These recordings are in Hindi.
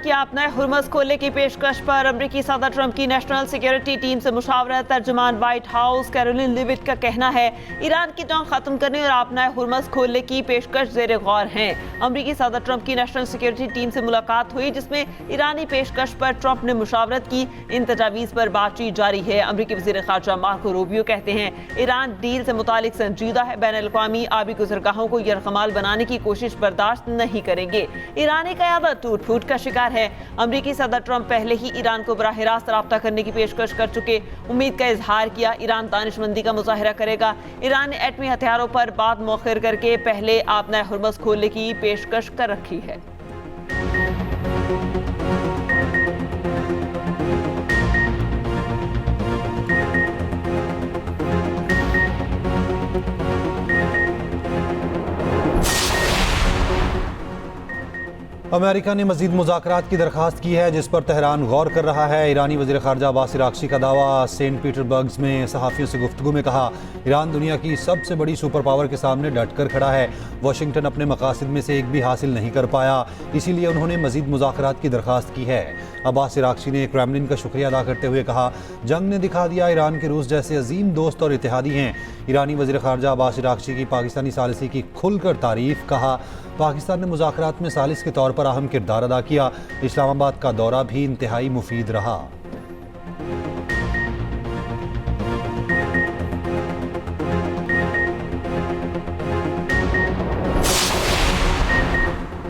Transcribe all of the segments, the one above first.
की अपना हुर्मस खोलने की पेशकश पर अमरीकी सदर ट्रंप की नेशनल सिक्योरिटी टीम से मुशावरत। तर्जुमान व्हाइट हाउस कैरोलिन लिविट का कहना है ईरान की जंग खत्म करने और अपना हुर्मस खोलने की पेशकश जेर गौर है। अमरीकी सदर ट्रंप की नेशनल सिक्योरिटी टीम से मुलाकात हुई जिसमें ईरानी पेशकश पर ट्रंप ने मुशावरत की। इन तजावीज़ पर बातचीत जारी है। अमरीकी वज़ीर ख़ारजा मार्को रूबियो कहते हैं ईरान डील से मुतालिक संजीदा है, बैनुल-अक़वामी आबी गुज़रगाहों को यरगमाल बनाने की कोशिश बर्दाश्त नहीं करेंगे। ईरानी क़यादत टूट फूट का शिकार है। अमरीकी सदर ट्रंप पहले ही ईरान को बराह रास्त राब्ता करने की पेशकश कर चुके। उम्मीद का इजहार किया ईरान दानिशमंदी का मुजाहरा करेगा। ईरान ने एटमी हथियारों पर बात मौखर करके पहले अपना हुर्मस खोलने की पेशकश कर रखी है। अमेरिका ने मजीद मुज़ाकरात की दरख्वास्त की है जिस पर तेहरान गौर कर रहा है। ईरानी वज़ीर ख़ारजा अब्बास इराक़ची का दावा। सेंट पीटरबर्ग में सहाफ़ियों से गुफ्तगू में कहा ईरान दुनिया की सबसे बड़ी सुपर पावर के सामने डट कर खड़ा है। वाशिंगटन अपने मकासद में से एक भी हासिल नहीं कर पाया, इसीलिए उन्होंने मजीद मुज़ाकरात की दरख्वास्त की है। अब्बास इराक़ची ने क्रेमलिन का शुक्रिया अदा करते हुए कहा जंग ने दिखा दिया ईरान के रूस जैसे अजीम दोस्त और इत्तेहादी हैं। ईरानी वज़ीर ख़ारजा अब्बास इराक़ची की पाकिस्तानी सालिसी की खुलकर तारीफ़। कहा पाकिस्तान ने मुज़ाकरात में सालिस के तौर पर अहम किरदार अदा किया। इस्लामाबाद का दौरा भी इंतहाई मुफीद रहा।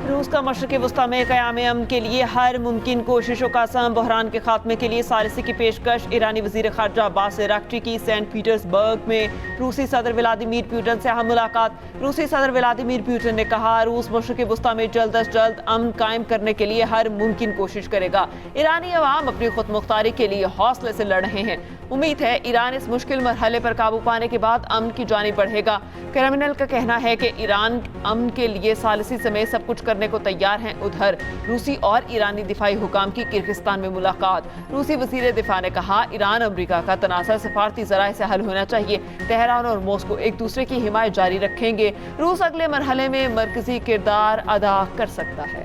रूस का मशरिक़ी वस्ता में क़याम अमन के लिए हर मुमकिन कोशिशों का असम। बहरान के खात्मे के लिए सालिसी की पेशकश। ईरानी वज़ीर ख़ारजा अब्बास इराक़ची की सेंट पीटर्सबर्ग में रूसी सदर व्लादिमीर पुतिन से अहम मुलाकात। रूसी सदर व्लादिमीर पुतिन ने कहा रूस मशरिक़ी वस्ता में जल्द अज जल्द अमन कायम करने के लिए हर मुमकिन कोशिश करेगा। ईरानी अवाम अपनी खुद मुख्तारी के लिए हौसले से लड़ रहे हैं। उम्मीद है ईरान इस मुश्किल मरहले पर काबू पाने के बाद अमन की जानिब बढ़ेगा। क्रेमलिन का कहना है कि ईरान अमन के लिए सालिसी समेत सब कुछ करने को तैयार हैं। उधर रूसी और ईरानी दिफाई हुकाम की किर्गिस्तान में मुलाकात। रूसी वज़ीर दिफा ने कहा ईरान अमरीका का तनाज़ा सफारती ज़राए से हल होना चाहिए। तेहरान और मॉस्को एक दूसरे की हिमायत जारी रखेंगे। रूस अगले मरहले में मरकजी किरदार अदा कर सकता है।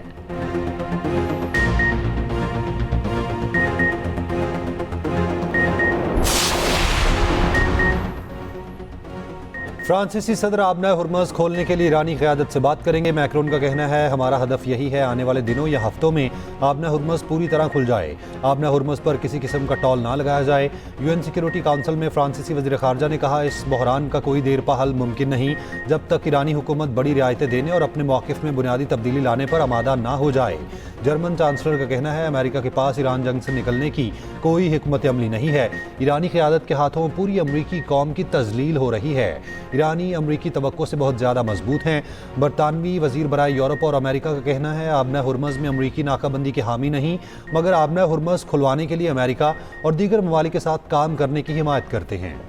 फ्रांसीसी सदर आबना हुर्मस खोलने के लिए ईरानी क़यादत से बात करेंगे। मैक्रोन का कहना है हमारा हदफ यही है आने वाले दिनों या हफ्तों में आबना हुर्मस पूरी तरह खुल जाए। आबना हुर्मस पर किसी किस्म का टॉल ना लगाया जाए। यूएन सिक्योरिटी काउंसिल में फ्रांसीसी वज़ीर ख़ारजा ने कहा इस बहरान का कोई देर पा हल मुमकिन नहीं जब तक ईरानी हुकूमत बड़ी रियायतें देने और अपने मौक़िफ़ में बुनियादी तब्दीली लाने पर आमादा ना हो जाए। जर्मन चांसलर का कहना है अमेरिका के पास ईरान जंग से निकलने की कोई हिकमत अमली नहीं है। ईरानी क़यादत के हाथों पूरी अमरीकी कौम की तज़लील हो रही है। ईरानी अमरीकी तवक्को से बहुत ज़्यादा मजबूत हैं। बरतानवी वज़ीर बराए यूरोप और अमेरिका का कहना है आबना हुर्मस में अमरीकी नाकाबंदी के हामी नहीं मगर आबना हुर्मस खुलवाने के लिए अमेरिका और दीगर ममालिक के साथ काम करने की हिमायत करते हैं।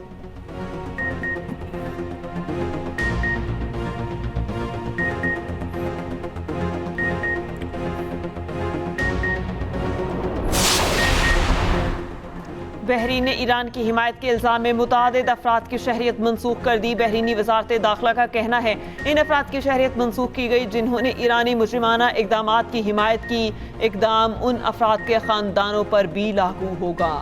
बहरीन ने ईरान की हिमायत के इल्ज़ाम में मुतअद्दिद अफराद की शहरियत मनसूख कर दी। बहरीनी वज़ारत दाखिला का कहना है इन अफराद की शहरियत मनसूख की गई जिन्होंने ईरानी मुजरिमाना इक़दामात की हिमायत की। इक़दाम उन अफराद के ख़ानदानों पर भी लागू होगा।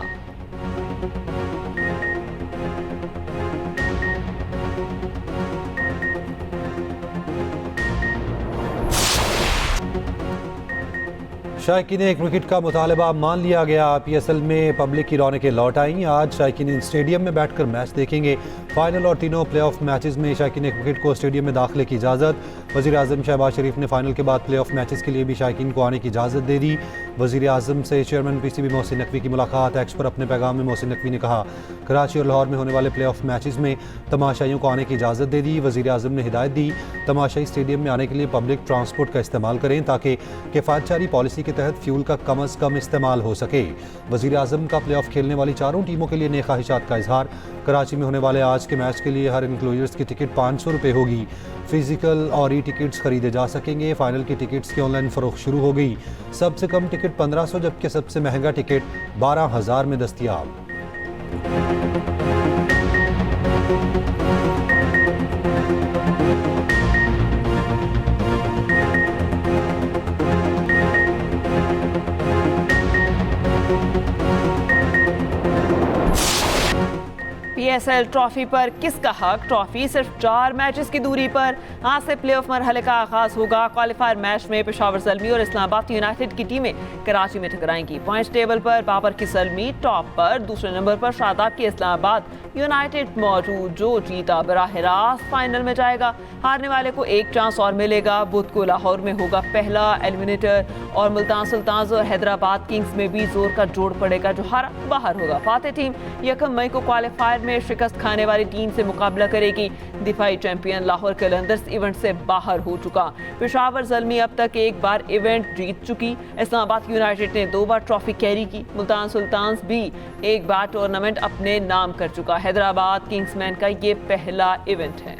शायकीन क्रिकेट का मुतालबा मान लिया गया। PSL में पब्लिक की रौनकें लौट आईं। आज शायकीन स्टेडियम में बैठकर मैच देखेंगे। फाइनल और तीनों प्लेऑफ मैचेस में शायकीन क्रिकेट को स्टेडियम में दाखिले की इजाज़त। वज़ीर आज़म शहबाज शरीफ ने फाइनल के बाद प्लेऑफ मैचेस के लिए भी शायकीन को आने की इजाज़त दे दी। वज़ीर आज़म से चेयरमैन PCB मोहसिन नकवी की मुलाकात। एक्स पर अपने पैगाम में मोहसिन नकवी ने कहा कराची और लाहौर में होने वाले प्लेऑफ मैचेस में तमाशाइयों को आने की इजाज़त दे दी। वज़ीर आज़म ने हिदायत दी तमाशाई स्टेडियम में आने के लिए पब्लिक ट्रांसपोर्ट का इस्तेमाल करें ताकि किफ़ायतजारी पॉलिसी के तहत फ्यूल का कम अज़ कम इस्तेमाल हो सके। वज़ीर आज़म का प्लेऑफ खेलने वाली चारों टीमों के लिए नए ख्वाहिशात का इजहार। कराची में होने वाले आज के मैच के लिए हर इंक्लोजर्स की टिकट 500 रुपये होगी। फिजिकल और ई टिकट्स खरीदे जा सकेंगे। फाइनल की टिकट्स की ऑनलाइन फ़रोख्त शुरू हो गई। सबसे कम टिकट 1500 जबकि सबसे महंगा टिकट 12,000 में दस्तयाब। PSL ट्रॉफी पर किसका हक? ट्रॉफी सिर्फ 4 मैचेस की दूरी पर। आज से प्लेऑफ मरहले का आगाज होगा। क्वालिफायर मैच में पेशावर ज़ल्मी और इस्लामाबाद यूनाइटेड की टीमें कराची में टकराएंगी। पॉइंट्स टेबल पर बाबर की ज़ल्मी टॉप पर, दूसरे नंबर पर शादाब की इस्लामाबाद यूनाइटेड मौजूद। जो जीता बराह रास्त फाइनल में जाएगा। हारने वाले को एक चांस और मिलेगा। बुध को लाहौर में होगा पहला एलिमिनेटर और मुल्तान सुल्तान्स और हैदराबाद किंग्स में भी जोर का जोड़ पड़ेगा। जो हारा बाहर होगा। फातेह टीम 1 मई को क्वालिफायर में शिकस्त खाने वाली टीम से मुकाबला करेगी। दिफाई चैंपियन लाहौर कलंदर्स इवेंट से बाहर हो चुका। पेशावर ज़ल्मी अब तक एक बार इवेंट जीत चुकी। इस्लामाबाद यूनाइटेड ने 2 बार ट्रॉफी कैरी की। मुल्तान सुल्तान्स भी एक बार टूर्नामेंट अपने नाम कर चुका। हैदराबाद किंग्समैन का ये पहला इवेंट है।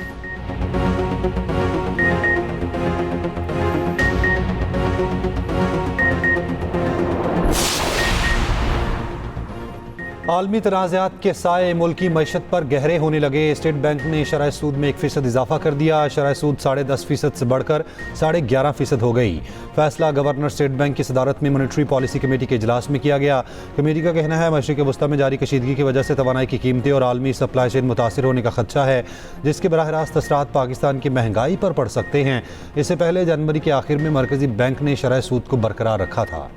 आलमी तनाज़ात के साए मुल्की मईशत पर गहरे होने लगे। स्टेट बैंक ने शरह सूद में 1% इजाफा कर दिया। शरह सूद 10.5% से बढ़कर 11.5% हो गई। फैसला गवर्नर स्टेट बैंक की सदारत में मॉनेटरी पॉलिसी कमेटी के इजलास में किया गया। कमेटी का कहना है मशरिक़ वस्ता में जारी कशीदगी की वजह से तवानाई की कीमतें और आलमी सप्लाई चेन मुतासिर होने का खदशा है, जिसके बराह रास्त असरात पाकिस्तान की महंगाई पर पड़ सकते हैं। इससे पहले जनवरी के आखिर में मरकजी बैंक ने शरह सूद को बरकरार रखा था।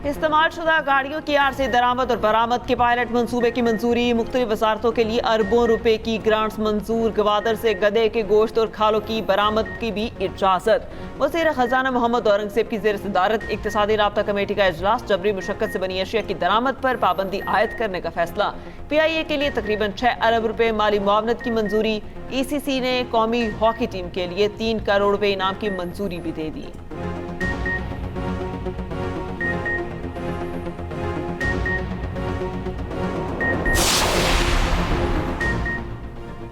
इस्तेमाल शुदा गाड़ियों की आरसी दरामद और बरामद के पायलट मंसूबे की मंजूरी। मुख्तलिफ वजारतों के लिए अरबों रुपए की ग्रांट्स मंजूर। गवादर से गधे के गोश्त और खालों की बरामद की भी इजाजत। वज़ीर खजाना मोहम्मद औरंगजेब की ज़ेर सदारत इक्तिसादी राब्ता कमेटी का इजलास। जबरी मुशक्कत से बनी अशिया की दरामद पर पाबंदी आयद करने का फैसला। PIA के लिए तकरीबन 6 अरब रुपए माली मुआवनत की मंजूरी। ECC ने कौमी हॉकी टीम के लिए 3 करोड़ रुपए इनाम की मंजूरी भी दे दी।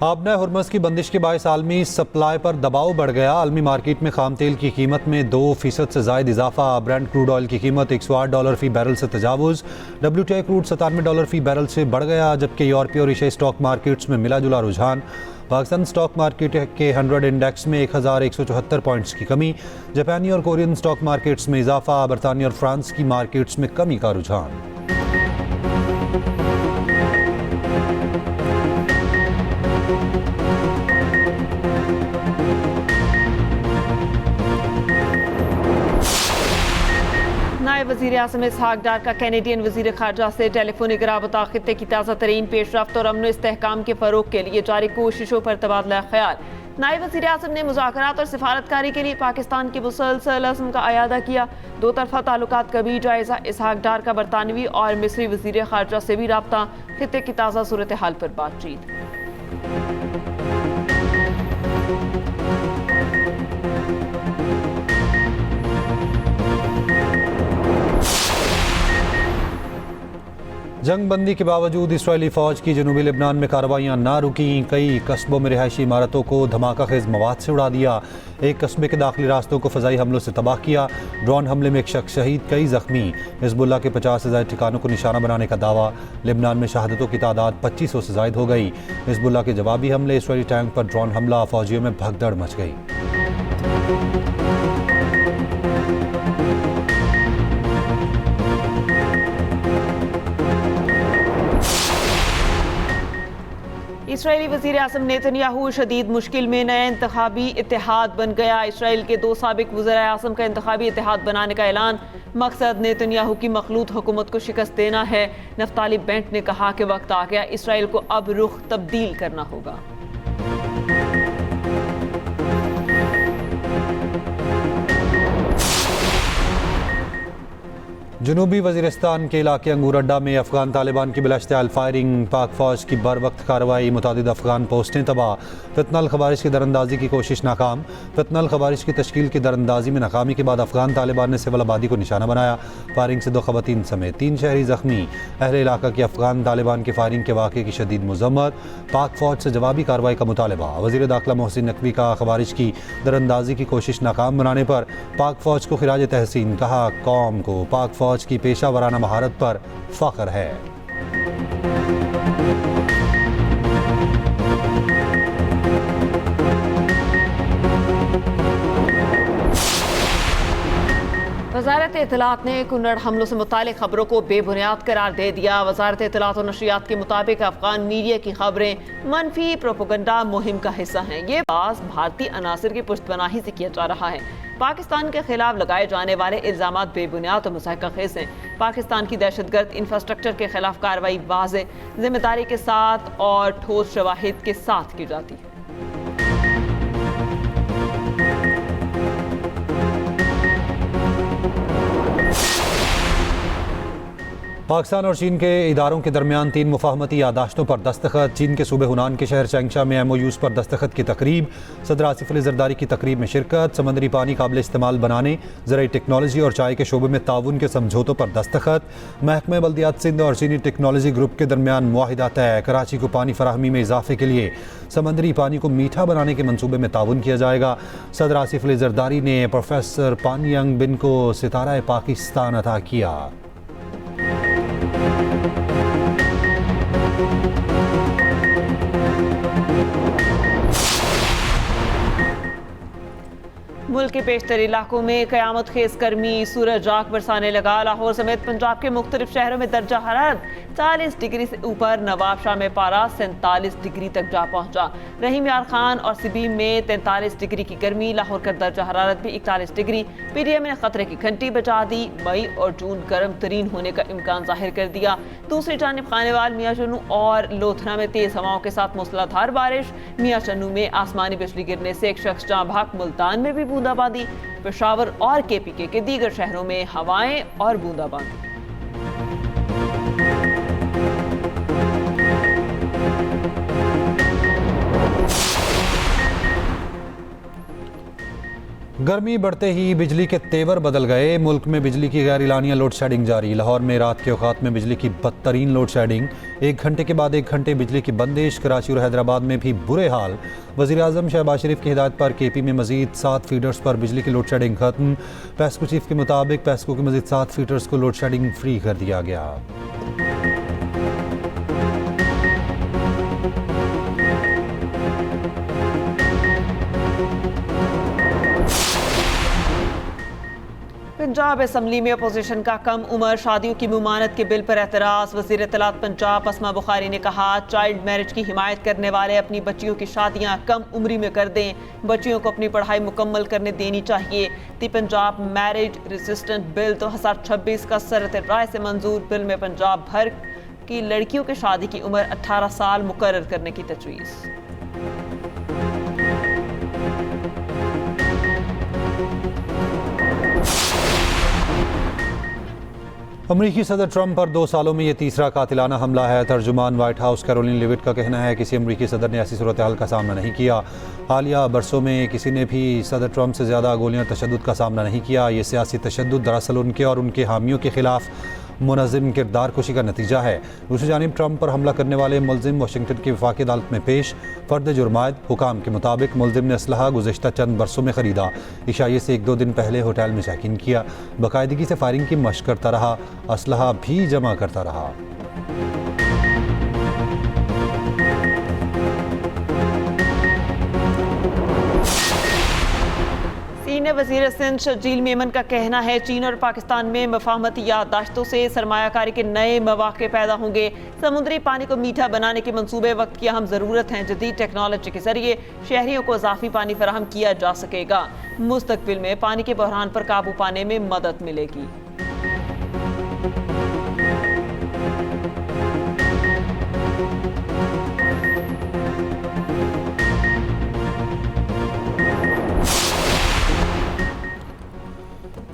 आबना हुर्मस की बंदिश के बायस आलमी सप्लाई पर दबाव बढ़ गया। आलमी मार्केट में खाम तेल की कीमत में 2% से ज़ायद इजाफा। ब्रेंट क्रूड ऑयल की कीमत $108 फी बैरल से तजावुज़। WTI क्रूड $97 फी बैरल से बढ़ गया, जबकि यूरोपीय और एशियाई स्टॉक मार्केट्स में मिला जुला रुझान। पाकिस्तान स्टॉक मार्केट के 100 इंडेक्स में 1174 पॉइंट्स की कमी। जापानी और कोरियन स्टॉक मार्केट्स में इजाफा। बरतानिया और फ्रांस की मार्केट्स में कमी का रुझान। नायब वज़ीर आज़म इसहाक डार का कैनेडियन वज़ीर ख़ारजा से टेलीफोनिक राबता खित्ते की ताज़ा तरीन पेशरफ्त और अमन इस्तेहकाम के फ़रोग़ के लिए जारी कोशिशों पर तबादला ख्याल। नायब वज़ीर आज़म ने मुज़ाकरात और सिफारतकारी के लिए पाकिस्तान की मुसलसल अज़्म का अयादा किया। 2 तरफ़ा ताल्लुकात का भी जायज़ा। इसहाक डार का बरतानवी और मिस्री वज़ीर ख़ारजा से भी राब्ता। खित्ते की ताज़ा सूरत हाल पर बातचीत। जंग बंदी के बावजूद इसराइली फ़ौज की जनूबी लेबनान में कार्रवाइयाँ ना रुकी। कई कस्बों में रिहायशी इमारतों को धमाका खेज मवाद से उड़ा दिया। एक कस्बे के दाखिली रास्तों को फ़ज़ाई हमलों से तबाह किया। ड्रोन हमले में एक शख्स शहीद, कई ज़ख्मी। हिज़्बुल्लाह के 50 से ज़ायद ठिकानों को निशाना बनाने का दावा। लेबनान में शहादतों की तादाद 2500 से ज़ायद हो गई। हिज़्बुल्लाह के जवाबी हमले, इसराइली टैंक पर ड्रोन हमला, फ़ौजियों में भगदड़ मच गई। इसराइली वज़ीर आज़म नेतन्याहू शदीद मुश्किल में। नया इंतखाबी इत्तेहाद बन गया। इसराइल के 2 साबिक वज़ीर आज़म का इंतखाबी इत्तेहाद बनाने का ऐलान। मकसद नेतन्याहू की मखलूत हुकूमत को शिकस्त देना है। नफ्ताली बेंट ने कहा कि वक्त आ गया, इसराइल को अब रुख तब्दील करना होगा। जनूबी वज़ीरिस्तान के इलाके अंगूर अड्डा में अफ़गान तालिबान की बिलाश्तियाल फायरिंग। पाक फ़ौज की बर वक्त कार्रवाई, मुतादिद अफ़गान पोस्टें तबाह। फितनल ख़वारिज की दरअंदाजी की कोशिश नाकाम। फितनल ख़वारिज की तश्कील की दरअंदाजी में नाकामी के बाद अफ़गान तालिबान ने सिविल आबादी को निशाना बनाया। फायरिंग से 2 ख़वातीन समेत 3 शहरी ज़ख्मी। अहले इलाका की अफ़गान तालिबान की फायरिंग के वाक़े की शदीद मज़म्मत। पाक फ़ौज से जवाबी कार्रवाई का मुतालबा। वज़ीर दाखिला मोहसिन नकवी का ख़वारिज की दरअंदाजी की कोशिश नाकाम बनाने पर पाक फ़ौज को खिराज तहसीन। कहा, कौम को पाक फ़ौज की पेशा वराना महारत पर फ़ख्र है। इत्तलात ने कुन्नड़ हमलों से मुतालिक खबरों को बेबुनियाद करार दे दिया। वजारत इत्तलात और नशरियात के मुताबिक अफगान मीडिया की खबरें मनफी प्रोपेगेंडा मुहिम का हिस्सा हैं। ये बात भारतीय अनासर की पुष्टपनाही से किया जा रहा है। पाकिस्तान के खिलाफ लगाए जाने वाले इल्जाम बेबुनियाद और मुज़ाहिक़ाखेज़ हैं। पाकिस्तान की दहशतगर्द इंफ्रास्ट्रक्चर के खिलाफ कार्रवाई वाज़ेह, जिम्मेदारी के साथ और ठोस शवाहिद के साथ की जाती है। पाकिस्तान और चीन के इदारों के दरमियान 3 मुफाहमती यादाश्तों पर दस्तखत। चीन के सूबे हुनान के शहर चैंगशा में MOUs पर दस्तखत की तकरीब। सदर आसिफ अली जरदारी की तकरीब में शिरकत। समंदरी पानी काबिल इस्तेमाल बनाने, ज़राई टेक्नोलॉजी और चाय के शोबे में ताउन के समझौतों पर दस्तखत। महकमा बल्दियात सिंध और चीनी टेक्नोलॉजी ग्रुप के दरमियान मुआहिदा तय। कराची को पानी फराहमी में इजाफे के लिए समंदरी पानी को मीठा बनाने के मनसूबे में ताउन किया जाएगा। सदर आसिफ अली जरदारी ने प्रोफेसर पानियंग बिन को सितारा पाकिस्तान अता किया। मुल्क के पेशतर इलाकों में क़यामत खेज गर्मी, सूरज आग बरसाने लगा। लाहौर समेत पंजाब के मुख्तलिफ शहरों में दर्जा हरारत 40 डिग्री से ऊपर। नवाबशाह में पारा 47 डिग्री तक जा पहुंचा। रहीम यार खान और सिबीम में 43 डिग्री की गर्मी। लाहौर का दर्जा हरारत भी 41 डिग्री। PTM ने खतरे की घंटी बजा दी। मई और जून गर्म तरीन होने का इम्कान जाहिर कर दिया। दूसरी जानिब खानेवाल, मियां चन्नू और लोथरा में तेज हवाओं के साथ मूसलाधार बारिश। मियां चन्नू में आसमानी बिजली गिरने से एक शख्स जाँ बहक। मुल्तान में भी बूंदाबांदी। पेशावर और KPK के दीगर शहरों में हवाएं और बूंदाबांदी। गर्मी बढ़ते ही बिजली के तेवर बदल गए। मुल्क में बिजली की गैर इलानिया लोड शेडिंग जारी। लाहौर में रात के औकात में बिजली की बदतरीन लोड शेडिंग। 1 घंटे के बाद 1 घंटे बिजली की बंदिश। कराची और हैदराबाद में भी बुरे हाल। वज़ीर आज़म शहबाज शरीफ की हिदायत पर KP में मजीद 7 फीडर्स पर बिजली की लोड शेडिंग खत्म। पेस्को चीफ के मुताबिक पेस्को के मजीद 7 फीडर्स को लोड शेडिंग फ्री कर दिया गया। पंजाब असम्बली में अपोजिशन का कम उम्र शादियों की मुमानत के बिल पर एतराज़। वज़ीर इत्तलात पंजाब अस्मा बुखारी ने कहा, चाइल्ड मैरिज की हिमायत करने वाले अपनी बच्चियों की शादियां कम उम्री में कर दें। बच्चियों को अपनी पढ़ाई मुकम्मल करने देनी चाहिए। दी पंजाब मैरिज रेजिस्टेंट बिल 2026 का सरत राय से मंजूर। बिल में पंजाब भर की लड़कियों की शादी की उम्र 18 साल मुकर्रर करने की तजवीज़। अमरीकी सदर ट्रंप पर 2 सालों में ये तीसरा कातिलाना हमला है। तर्जुमान व्हाइट हाउस कैरोलिन लिविट का कहना है किसी अमरीकी सदर ने ऐसी सूरत हाल का सामना नहीं किया। हालिया बरसों में किसी ने भी सदर ट्रंप से ज़्यादा गोलियां तशद्दुद का सामना नहीं किया। ये सियासी तशद्दुद दरअसल उनके और उनके हामियों के खिलाफ मुनज़्ज़म किरदार कुशी का नतीजा है। दूसरी जानिब ट्रंप पर हमला करने वाले मुलजिम वाशिंगटन की वफाकी अदालत में पेश। फ़र्द जुर्मायत हुकाम के मुताबिक मुलजिम ने असलहा गुज़श्ता चंद बरसों में ख़रीदा। इशाये से 1-2 दिन पहले होटल में चेक इन किया। बाकायदगी से फायरिंग की मशक़ करता रहा। असलहा भी जमा करता रहा। सीनियर वज़ीर सिंध शजील मेमन का कहना है, चीन और पाकिस्तान में मफाहमती याददाश्तों से सरमायाकारी के नए मौक़े पैदा होंगे। समुद्री पानी को मीठा बनाने के मंसूबे वक्त की अहम ज़रूरत है। जदीद टेक्नोलॉजी के जरिए शहरियों को इजाफी पानी फराहम किया जा सकेगा। मुस्तकबिल में पानी के बहरान पर काबू पाने में मदद मिलेगी।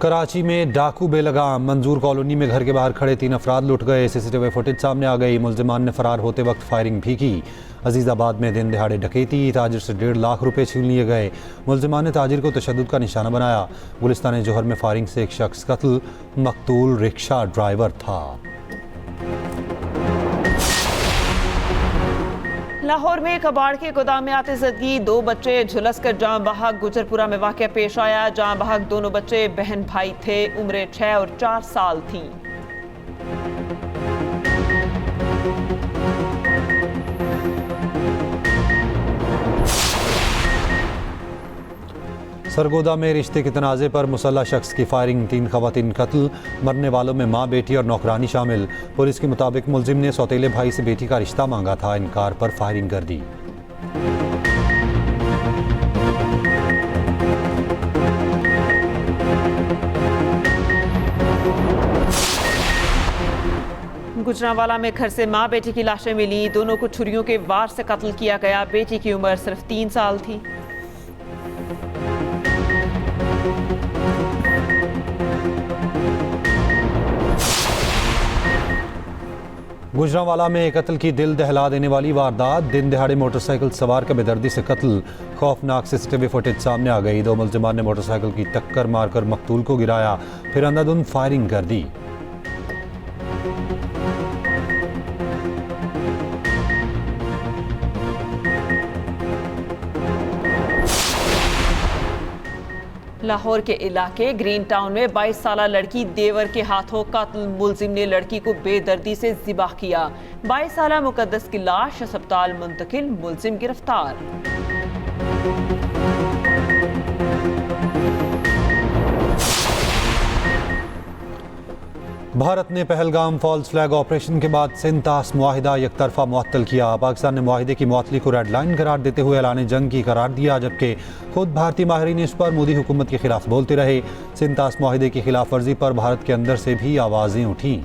कराची में डाकू बेलगाम। मंजूर कॉलोनी में घर के बाहर खड़े 3 अफराद लुट गए। CCTV फुटेज सामने आ गई। मुल्जिमान ने फरार होते वक्त फायरिंग भी की। अजीज़ाबाद में दिन दिहाड़े डकैती। ताजिर से 1.5 लाख रुपए छीन लिए गए। मुल्जिमान ने ताजिर को तशद्दुद का निशाना बनाया। गुलिस्तान जोहर में फायरिंग से एक शख्स कत्ल। मकतूल रिक्शा ड्राइवर था। लाहौर में कबाड़ के गोदाम में आते जदगी 2 बच्चे झुलस कर जाँ बहक। गुजरपुरा में वाक़या पेश आया। जाँ बहक दोनों बच्चे बहन भाई थे। उम्रें 6 और 4 साल थीं। सरगोदा में रिश्ते के तनाज़े पर मुसल्लह शख्स की फायरिंग, 3 ख़वातीन कत्ल, मरने वालों में माँ, बेटी और नौकरानी शामिल। पुलिस के मुताबिक मुलजिम ने सौतेले भाई से बेटी का रिश्ता मांगा था, इनकार पर फायरिंग कर दी। गुजरांवाला में घर से मां बेटी की लाशें मिली, दोनों को छुरियों के वार से कत्ल किया गया। बेटी की उम्र सिर्फ 3 साल थी। गुजरांवाला में कत्ल की दिल दहला देने वाली वारदात, दिन दिहाड़े मोटरसाइकिल सवार का बेदर्दी से कत्ल। खौफनाक सीसीटीवी फुटेज सामने आ गई। 2 मुलजिमान ने मोटरसाइकिल की टक्कर मारकर मकतूल को गिराया, फिर अंधाधुंध फायरिंग कर दी। लाहौर के इलाके ग्रीन टाउन में 22 साला लड़की देवर के हाथों कत्ल, मुलजिम ने लड़की को बेदर्दी से ज़िबा किया। 22 साला मुकद्दस की लाश अस्पताल मुंतकिल, मुलजिम गिरफ्तार। भारत ने पहलगाम फॉल्स फ्लैग ऑपरेशन के बाद सिंतास मुआहिदा यकतरफा मुअत्तल किया। पाकिस्तान ने मुआहिदे की मुअत्तली को रेड लाइन करार देते हुए ऐलान जंग की करार दिया, जबकि खुद भारतीय माहिरीन इस पर मोदी हुकूमत के खिलाफ बोलते रहे। सिंतास मुआहिदे की खिलाफ वर्जी पर भारत के अंदर से भी आवाज़ें उठीं।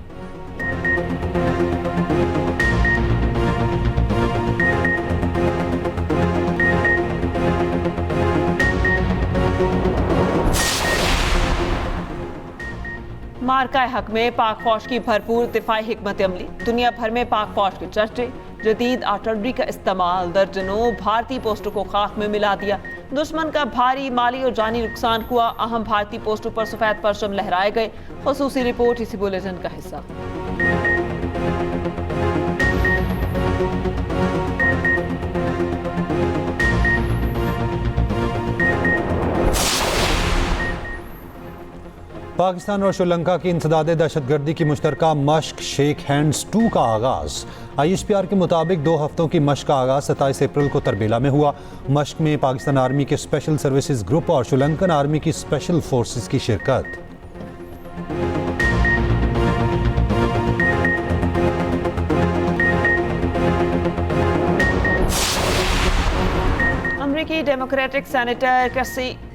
मार्का हक में पाक फौज की भरपूर दिफाई हिकमत अमली, दुनिया भर में पाक फौज के चर्चे। जदीद आर्टिलरी का इस्तेमाल, दर्जनों भारतीय पोस्टों को खाक में मिला दिया। दुश्मन का भारी माली और जानी नुकसान हुआ, अहम भारतीय पोस्टों पर सफेद परचम लहराए गए। खुसूसी रिपोर्ट इसी बुलेटिन का हिस्सा। पाकिस्तान और श्रीलंका की इंसदाद दहशतगर्दी की मुश्तरका मश्क शेख हैंड्स 2 का आगाज़। ISPR के मुताबिक 2 हफ्तों की मश्क का आगाज़ 27 अप्रैल को तरबेला में हुआ। मश्क में पाकिस्तान आर्मी के स्पेशल सर्विसेज ग्रुप और श्रीलंकन आर्मी की स्पेशल फोर्सेस की शिरकत। अमरीकी डेमोक्रेटिक सेनेटर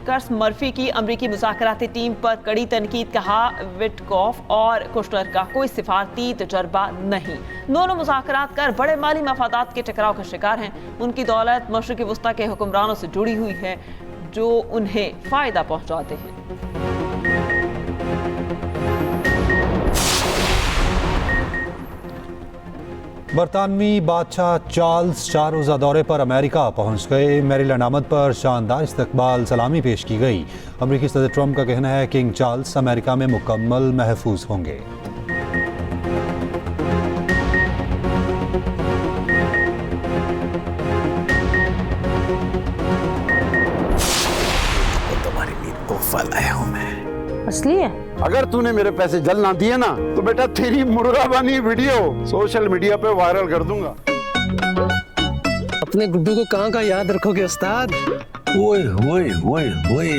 कर्स मर्फी की अमरीकी मुज़ाकराती टीम पर कड़ी तनकीद, कहा विटकॉफ और कुशनर का कोई सिफारती तजर्बा नहीं। दोनों मुज़ाकरात कर बड़े माली मफादात के टकराव का शिकार हैं। उनकी दौलत मशरिक़ी वस्ता के हुक्मरानों से जुड़ी हुई है जो उन्हें फ़ायदा पहुँचाते हैं। बरतानवी बादशाह चार्ल्स 4 रोज़ा दौरे पर अमेरिका पहुंच गए। मैरीलैंड आमद पर शानदार इस्तकबाल सलामी पेश की गई। अमरीकी सदर ट्रंप का कहना है किंग चार्ल्स अमेरिका में मुकम्मल महफूज होंगे। तुम्हारे लिए तोहफा लाया हूं मैं। असली है? अगर तूने मेरे पैसे जल ना दिए ना तो बेटा तेरी मुर्गा बनी वीडियो सोशल मीडिया पे वायरल कर दूंगा। अपने गुड्डू को कहाँ का याद रखोगे उस्ताद? ओए ओए ओए ओए,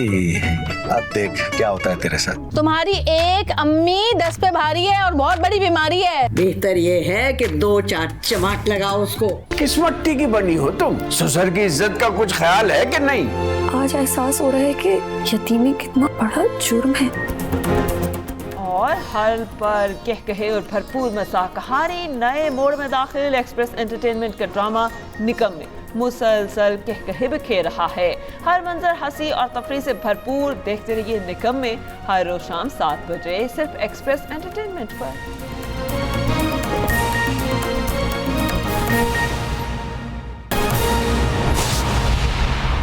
अब देख क्या होता है तेरे साथ। तुम्हारी एक अम्मी 10 पे भारी है और बहुत बड़ी बीमारी है। बेहतर ये है कि 2-4 चमाट लगाओ उसको। किस मट्टी की बनी हो तुम? ससुर की इज्जत का कुछ ख्याल है कि नहीं? आज एहसास हो रहा है कि यतीमी कितना बड़ा जुर्म है। और हर पर कह कहे और भरपूर मज़ाक़, कहानी नए मोड़ में दाखिल। एक्सप्रेस एंटरटेनमेंट का ड्रामा निकम में मुसलसल कह कहे बिखेर रहा है। हर मंजर हंसी और तफरी से भरपूर। देखते रहिए निकम में हर रोज शाम 7 बजे, सिर्फ एक्सप्रेस एंटरटेनमेंट पर।